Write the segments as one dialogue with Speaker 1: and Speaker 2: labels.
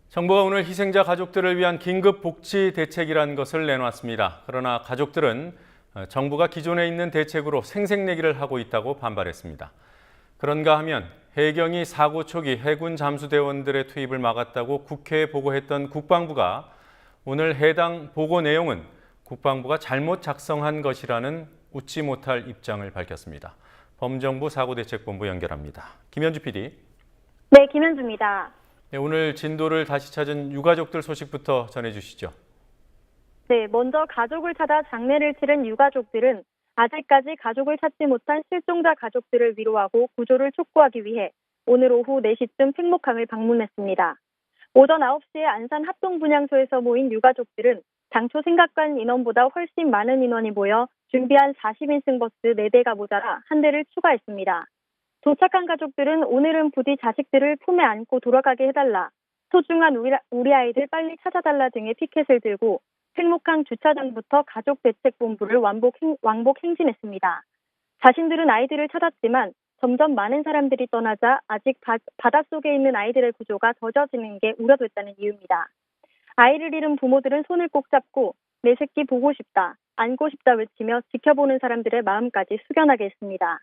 Speaker 1: 정부가 오늘 희생자 가족들을 위한 긴급 복지 대책이라는 것을 내놓았습니다. 그러나 가족들은 정부가 기존에 있는 대책으로 생색내기를 하고 있다고 반발했습니다. 그런가 하면 해경이 사고 초기 해군 잠수대원들의 투입을 막았다고 국회에 보고했던 국방부가 오늘 해당 보고 내용은 국방부가 잘못 작성한 것이라는 웃지 못할 입장을 밝혔습니다. 범정부 사고대책본부 연결합니다. 김현주 PD.
Speaker 2: 네, 김현주입니다.
Speaker 1: 네, 오늘 진도를 다시 찾은 유가족들 소식부터 전해주시죠.
Speaker 2: 네, 먼저 가족을 찾아 장례를 치른 유가족들은 아직까지 가족을 찾지 못한 실종자 가족들을 위로하고 구조를 촉구하기 위해 오늘 오후 4시쯤 팽목항을 방문했습니다. 오전 9시에 안산 합동분향소에서 모인 유가족들은 당초 생각한 인원보다 훨씬 많은 인원이 모여 준비한 40인승 버스 4대가 모자라 한 대를 추가했습니다. 도착한 가족들은 오늘은 부디 자식들을 품에 안고 돌아가게 해달라, 소중한 우리 아이들 빨리 찾아달라 등의 피켓을 들고 팽목항 주차장부터 가족대책본부를 왕복 행진했습니다. 자신들은 아이들을 찾았지만 점점 많은 사람들이 떠나자 아직 바닷속에 있는 아이들의 구조가 더뎌지는 게 우려됐다는 이유입니다. 아이를 잃은 부모들은 손을 꼭 잡고 내 새끼 보고 싶다, 안고 싶다 외치며 지켜보는 사람들의 마음까지 숙연하게 했습니다.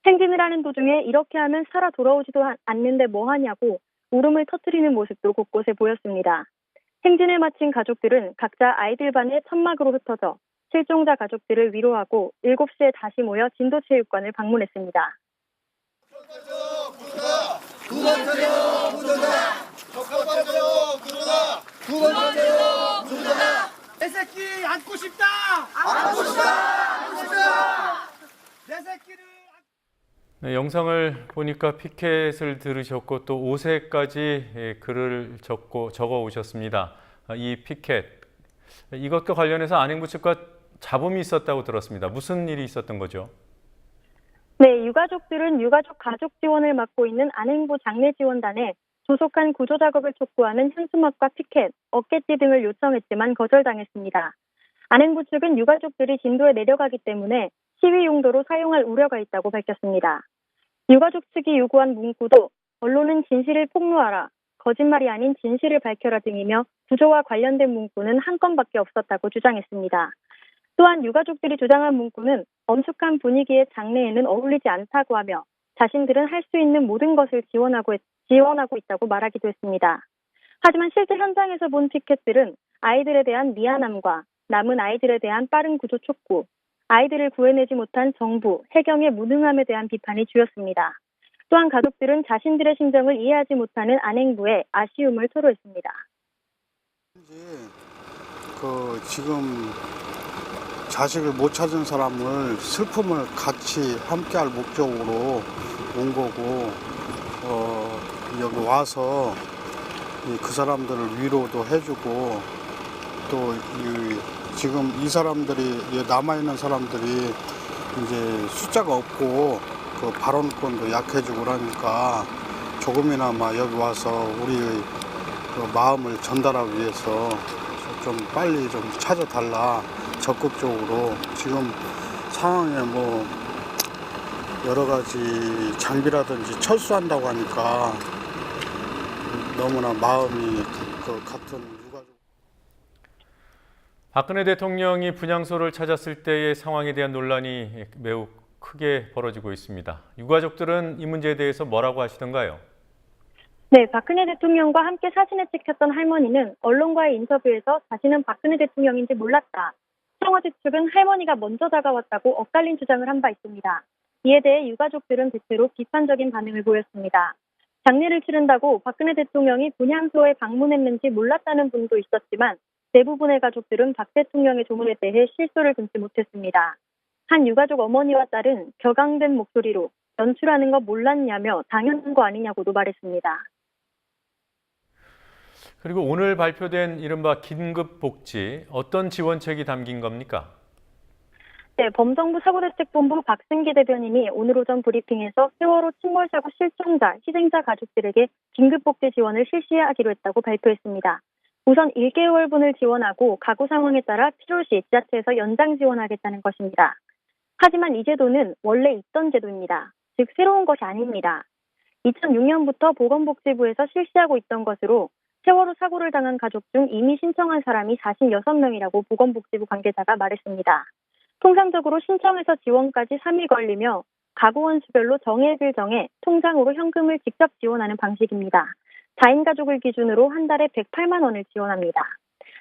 Speaker 2: 행진을 하는 도중에 이렇게 하면 살아 돌아오지도 않는데 뭐하냐고 울음을 터뜨리는 모습도 곳곳에 보였습니다. 행진을 마친 가족들은 각자 아이들 반의 천막으로 흩어져 실종자 가족들을 위로하고 7시에 다시 모여 진도체육관을 방문했습니다.
Speaker 3: 내 새끼 안고 싶다! 안고 싶다! 안고 싶다! 내 새끼를
Speaker 1: 네, 영상을 보니까 피켓을 들으셨고 또 옷에까지 글을 적어 오셨습니다. 이 피켓, 이것과 관련해서 안행부 측과 잡음이 있었다고 들었습니다. 무슨 일이 있었던 거죠?
Speaker 2: 네, 유가족들은 유가족 가족 지원을 맡고 있는 안행부 장례지원단에 조속한 구조 작업을 촉구하는 현수막과 피켓, 어깨띠 등을 요청했지만 거절당했습니다. 안행부 측은 유가족들이 진도에 내려가기 때문에 시위 용도로 사용할 우려가 있다고 밝혔습니다. 유가족 측이 요구한 문구도 언론은 진실을 폭로하라, 거짓말이 아닌 진실을 밝혀라 등이며 구조와 관련된 문구는 한 건밖에 없었다고 주장했습니다. 또한 유가족들이 주장한 문구는 엄숙한 분위기의 장례에는 어울리지 않다고 하며 자신들은 할 수 있는 모든 것을 지원하고 있다고 말하기도 했습니다. 하지만 실제 현장에서 본 피켓들은 아이들에 대한 미안함과 남은 아이들에 대한 빠른 구조 촉구, 아이들을 구해내지 못한 정부, 해경의 무능함에 대한 비판이 주였습니다. 또한 가족들은 자신들의 심정을 이해하지 못하는 안행부에 아쉬움을 토로했습니다.
Speaker 4: 지금 자식을 못 찾은 사람을 슬픔을 같이 함께할 목적으로 온 거고, 여기 와서 그 사람들을 위로도 해주고, 또 지금 이 사람들이 남아있는 사람들이 이제 숫자가 없고 그 발언권도 약해지고 그러니까 조금이나마 여기 와서 우리의 그 마음을 전달하기 위해서 좀 빨리 좀 찾아달라, 적극적으로. 지금 상황에 뭐 여러 가지 장비라든지 철수한다고 하니까 너무나 마음이 같은 유가족.
Speaker 1: 박근혜 대통령이 분향소를 찾았을 때의 상황에 대한 논란이 매우 크게 벌어지고 있습니다. 유가족들은 이 문제에 대해서 뭐라고 하시던가요?
Speaker 2: 네, 박근혜 대통령과 함께 사진을 찍혔던 할머니는 언론과의 인터뷰에서 자신은 박근혜 대통령인지 몰랐다, 청와대 측은 할머니가 먼저 다가왔다고 엇갈린 주장을 한 바 있습니다. 이에 대해 유가족들은 대체로 비판적인 반응을 보였습니다. 장례를 치른다고 박근혜 대통령이 분향소에 방문했는지 몰랐다는 분도 있었지만 대부분의 가족들은 박 대통령의 조문에 대해 실소를 금치 못했습니다. 한 유가족 어머니와 딸은 격앙된 목소리로 연출하는 거 몰랐냐며 당연한 거 아니냐고도 말했습니다.
Speaker 1: 그리고 오늘 발표된 이른바 긴급복지, 어떤 지원책이 담긴 겁니까?
Speaker 2: 네, 범정부 사고대책본부 박승기 대변인이 오늘 오전 브리핑에서 세월호 침몰사고 실종자, 희생자 가족들에게 긴급복지 지원을 실시하기로 했다고 발표했습니다. 우선 1개월분을 지원하고 가구 상황에 따라 필요시 지자체에서 연장 지원하겠다는 것입니다. 하지만 이 제도는 원래 있던 제도입니다. 즉 새로운 것이 아닙니다. 2006년부터 보건복지부에서 실시하고 있던 것으로 세월호 사고를 당한 가족 중 이미 신청한 사람이 46명이라고 보건복지부 관계자가 말했습니다. 통상적으로 신청해서 지원까지 3일 걸리며 가구원 수별로 정액을 정해 통장으로 현금을 직접 지원하는 방식입니다. 4인 가족을 기준으로 한 달에 108만 원을 지원합니다.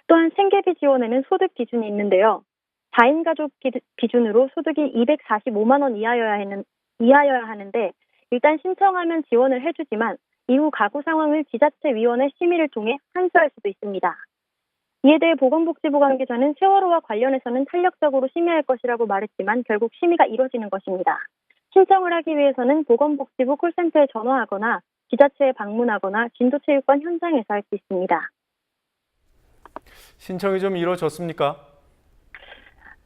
Speaker 2: 또한 생계비 지원에는 소득 기준이 있는데요. 4인 가족 기준으로 소득이 245만 원 이하여야 하는데 일단 신청하면 지원을 해주지만 이후 가구 상황을 지자체위원회 심의를 통해 환수할 수도 있습니다. 이에 대해 보건복지부 관계자는 세월호와 관련해서는 탄력적으로 심의할 것이라고 말했지만 결국 심의가 이뤄지는 것입니다. 신청을 하기 위해서는 보건복지부 콜센터에 전화하거나 지자체에 방문하거나 진도체육관 현장에서 할 수 있습니다.
Speaker 1: 신청이 좀 이루어졌습니까?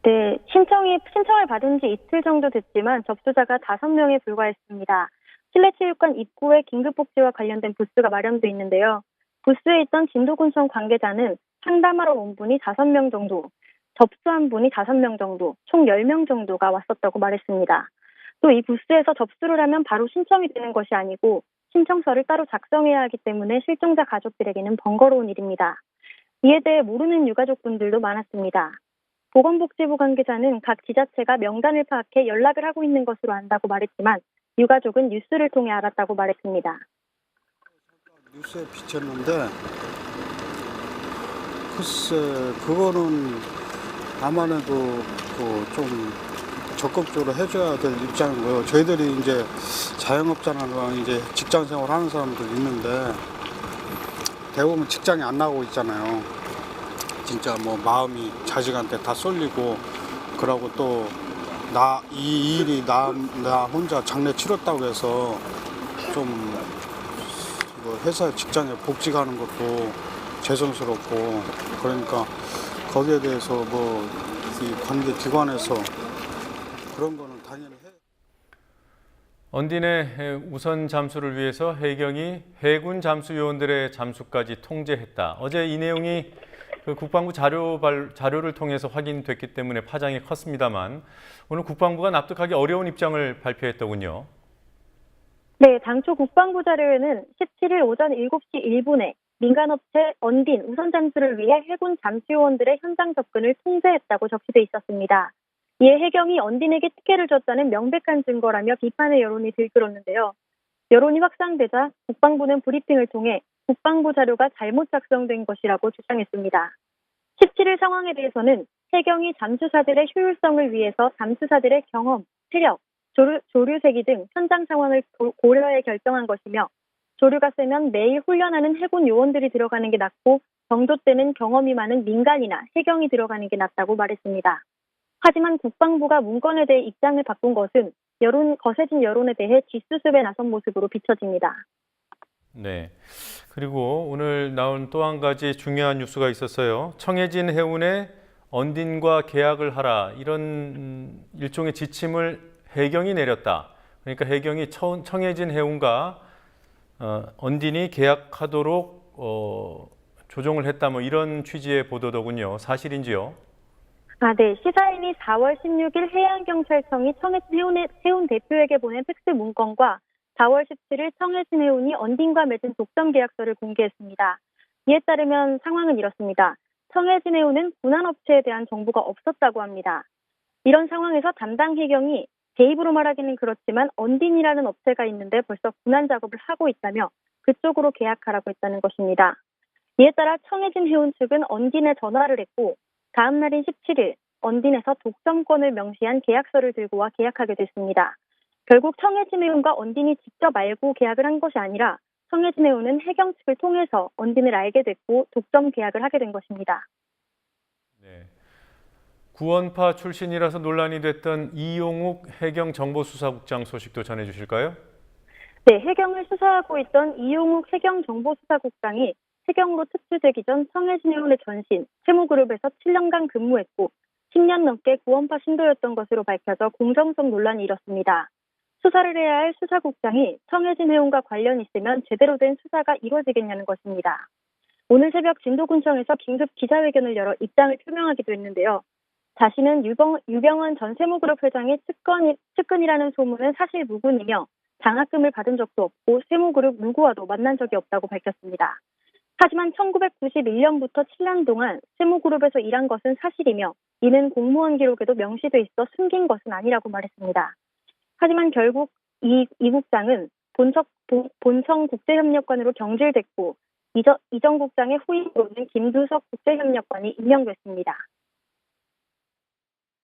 Speaker 2: 네, 신청을 받은 지 이틀 정도 됐지만 접수자가 5명에 불과했습니다. 실내체육관 입구에 긴급복지와 관련된 부스가 마련돼 있는데요. 부스에 있던 진도군청 관계자는 상담하러 온 분이 5명 정도, 접수한 분이 5명 정도, 총 10명 정도가 왔었다고 말했습니다. 또 이 부스에서 접수를 하면 바로 신청이 되는 것이 아니고 신청서를 따로 작성해야 하기 때문에 실종자 가족들에게는 번거로운 일입니다. 이에 대해 모르는 유가족분들도 많았습니다. 보건복지부 관계자는 각 지자체가 명단을 파악해 연락을 하고 있는 것으로 안다고 말했지만 유가족은 뉴스를 통해 알았다고 말했습니다.
Speaker 4: 뉴스에 비쳤는데 글쎄 그거는 아무래도 좀 적극적으로 해줘야 될 입장인 거예요. 저희들이 이제 자영업자나 이제 직장 생활 하는 사람들 있는데 대부분 직장이 안 나오고 있잖아요. 진짜 뭐 마음이 자식한테 다 쏠리고 그러고 또 이 일이 나 혼자 장례 치렀다고 해서 좀 회사 직장에 복직 하는 것도 죄송스럽고 그러니까 거기에 대해서 이 관계 기관에서 그런 거는 당연히
Speaker 1: 언딘의 우선 잠수를 위해서 해경이 해군 잠수 요원들의 잠수까지 통제했다. 어제 이 내용이 국방부 자료를 통해서 확인됐기 때문에 파장이 컸습니다만 오늘 국방부가 납득하기 어려운 입장을 발표했더군요.
Speaker 2: 네, 당초 국방부 자료에는 17일 오전 7시 1분에 민간업체 언딘 우선 잠수를 위해 해군 잠수요원들의 현장 접근을 통제했다고 적시돼 있었습니다. 이에 해경이 언딘에게 특혜를 줬다는 명백한 증거라며 비판의 여론이 들끓었는데요. 여론이 확산되자 국방부는 브리핑을 통해 국방부 자료가 잘못 작성된 것이라고 주장했습니다. 17일 상황에 대해서는 해경이 잠수사들의 효율성을 위해서 잠수사들의 경험, 체력, 조류세기 등 현장 상황을 고려해 결정한 것이며 조류가 세면 매일 훈련하는 해군 요원들이 들어가는 게 낫고 정도 때는 경험이 많은 민간이나 해경이 들어가는 게 낫다고 말했습니다. 하지만 국방부가 문건에 대해 입장을 바꾼 것은 거세진 여론에 대해 뒷수습에 나선 모습으로 비춰집니다.
Speaker 1: 네. 그리고 오늘 나온 또 한 가지 중요한 뉴스가 있었어요. 청해진 해운에 언딘과 계약을 하라 이런 일종의 지침을 해경이 내렸다. 그러니까 해경이 청해진 해운과 언딘이 계약하도록 조정을 했다. 이런 취지의 보도더군요. 사실인지요?
Speaker 2: 네. 시사인이 4월 16일 해양경찰청이 청해진 해운 대표에게 보낸 팩스 문건과 4월 17일 청해진 해운이 언딘과 맺은 독점 계약서를 공개했습니다. 이에 따르면 상황은 이렇습니다. 청해진 해운은 군안업체에 대한 정보가 없었다고 합니다. 이런 상황에서 담당 해경이 제 입으로 말하기는 그렇지만 언딘이라는 업체가 있는데 벌써 군안 작업을 하고 있다며 그쪽으로 계약하라고 했다는 것입니다. 이에 따라 청해진 해운 측은 언딘에 전화를 했고 다음 날인 17일 언딘에서 독점권을 명시한 계약서를 들고 와 계약하게 됐습니다. 결국 청해진 해운과 언딘이 직접 알고 계약을 한 것이 아니라 청해진 해운은 해경 측을 통해서 언딘을 알게 됐고 독점 계약을 하게 된 것입니다.
Speaker 1: 네. 구원파 출신이라서 논란이 됐던 이용욱 해경정보수사국장 소식도 전해주실까요?
Speaker 2: 네, 해경을 수사하고 있던 이용욱 해경정보수사국장이 해경으로 특수되기 전 청해진 해운의 전신 세무그룹에서 7년간 근무했고 10년 넘게 구원파 신도였던 것으로 밝혀져 공정성 논란이 일었습니다. 수사를 해야 할 수사국장이 청해진 해운과 관련이 있으면 제대로 된 수사가 이루어지겠냐는 것입니다. 오늘 새벽 진도군청에서 긴급 기자회견을 열어 입장을 표명하기도 했는데요. 자신은 유병원 전 세무그룹 회장의 측근이라는 소문은 사실 무근이며 장학금을 받은 적도 없고 세무그룹 누구와도 만난 적이 없다고 밝혔습니다. 하지만 1991년부터 7년 동안 스무그룹에서 일한 것은 사실이며 이는 공무원 기록에도 명시돼 있어 숨긴 것은 아니라고 말했습니다. 하지만 결국 이 국장은 본청 국제협력관으로 경질됐고 이전 국장의 후임으로는 김두석 국제협력관이 임명됐습니다.